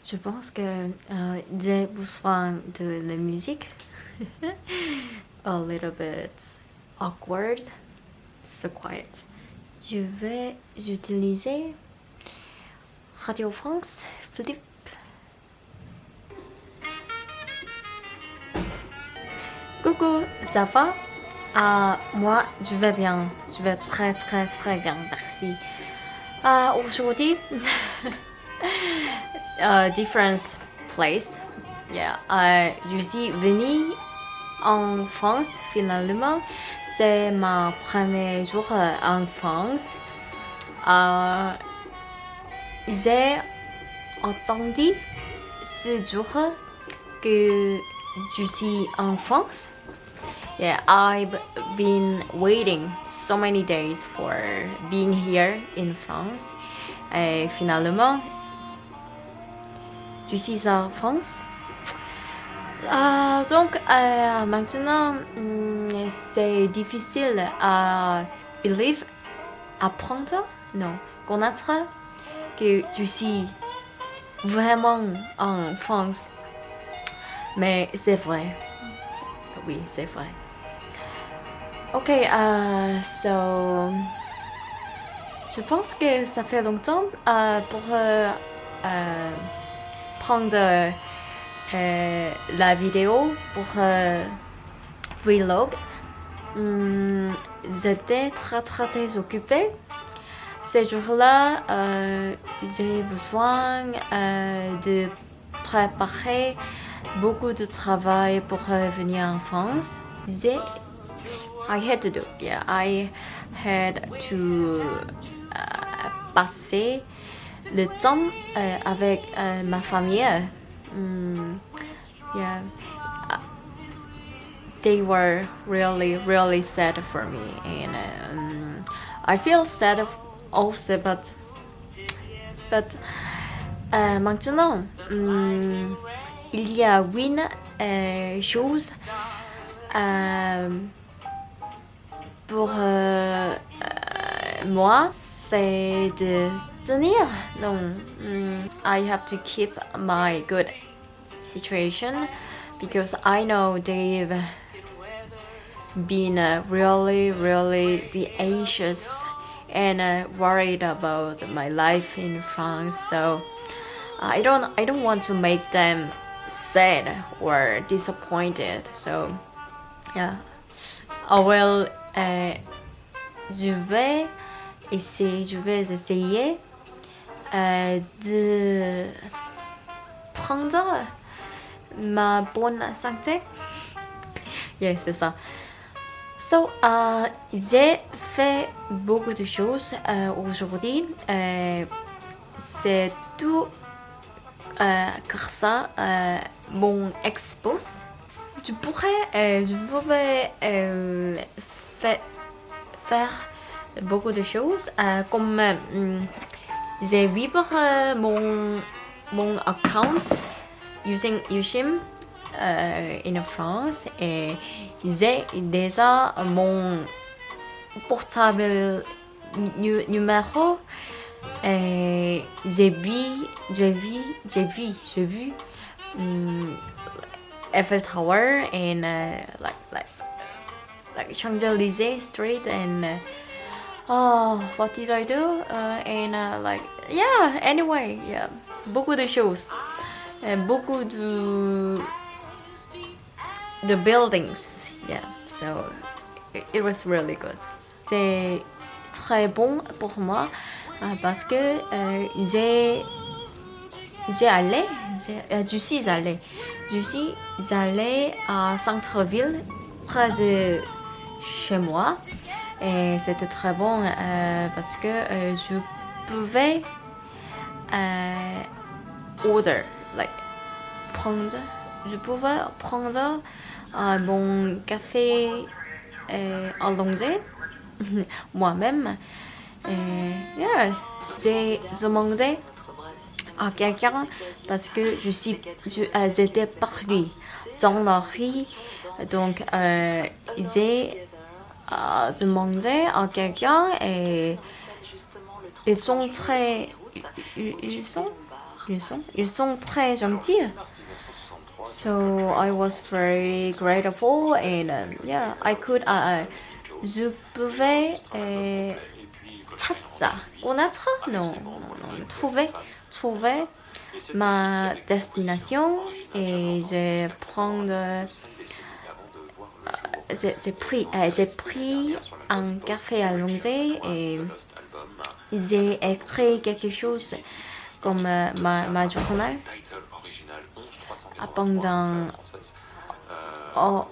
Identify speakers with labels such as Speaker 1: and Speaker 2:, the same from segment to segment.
Speaker 1: Je pense que j'ai besoin de la musique. A little bit awkward, so quiet. Je vais utiliser Radio France Flip. Coucou, ça va? Moi, je vais bien. Je vais très très très bien, merci. Aujourd'hui, different place. Yeah, je suis venue en France finalement. C'est mon premier jour en France. J'ai attendu ce jour que je suis en France. Yeah, I've been waiting so many days for being here in France. Et finalement, je suis en France. Donc, maintenant, c'est difficile à believe, apprendre, non, connaître que je suis vraiment en France. Mais c'est vrai. Oui, c'est vrai. Ok, so, je pense que ça fait longtemps pour prendre la vidéo pour vlog. J'étais très occupée. Ces jours-là, j'ai besoin de préparer beaucoup de travail pour venir en France. I had to do, yeah, I had to passer le temps avec ma famille. Yeah, they were really sad for me, and I feel sad also, but maintenant, il y a une chose pour moi, c'est de tenir. Donc, I have to keep my good situation because I know they've been really be anxious and worried about my life in France. So I don't want to make them sad or disappointed. So yeah, I will. Je vais essayer de prendre ma bonne santé. Yeah, c'est ça. So, j'ai fait beaucoup de choses aujourd'hui. C'est tout grâce à mon expose. Je pouvais faire beaucoup de choses comme j'ai libre mon account using Ushim in France et j'ai déjà mon portable numéro et j'ai vu Eiffel Tower and like Champs-Élysées Street and what did I do? And anyway, yeah, beaucoup de choses, beaucoup de buildings, yeah. So it was really good. C'est très bon pour moi parce que je suis allée à centre-ville près de chez moi et c'était très bon parce que je pouvais prendre mon café allongé moi-même. Yeah, j'ai demandé à quelqu'un parce que j'étais perdue dans la rue, donc j'ai demandé à quelqu'un et ils sont Ils sont très gentils. So I was very grateful and yeah, je pouvais 찾다, connaître, non, trouver ma destination et j'ai pris un café allongé et j'ai écrit quelque chose comme ma journal pendant on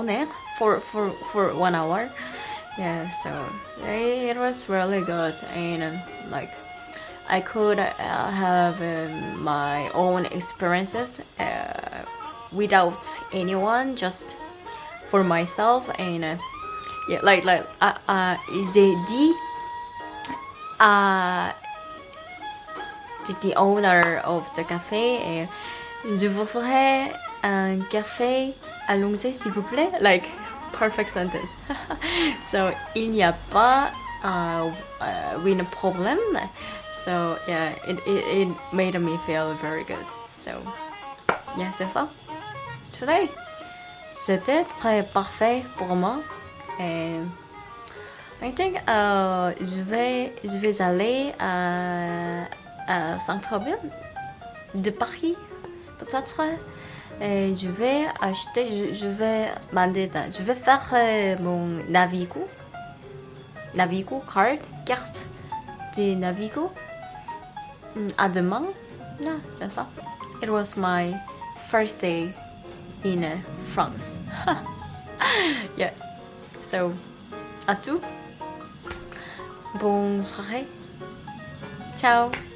Speaker 1: air for 1 hour. Yeah, so it was really good and like I could have my own experiences without anyone, just for myself and yeah, j'ai dit to the owner of the cafe, je voudrais un café allongé s'il vous plaît, like perfect sentence. So il n'y a pas win problem. So yeah, it made me feel very good. So yeah, c'est ça. Today, c'était très parfait pour moi. Et I think je vais aller à centre-ville de Paris, peut-être. Et je vais acheter, je vais faire mon Navigo carte de Navigo à demain. Non, c'est ça. It was my first day in France. Yeah. So, à tout. Bonne soirée. Ciao.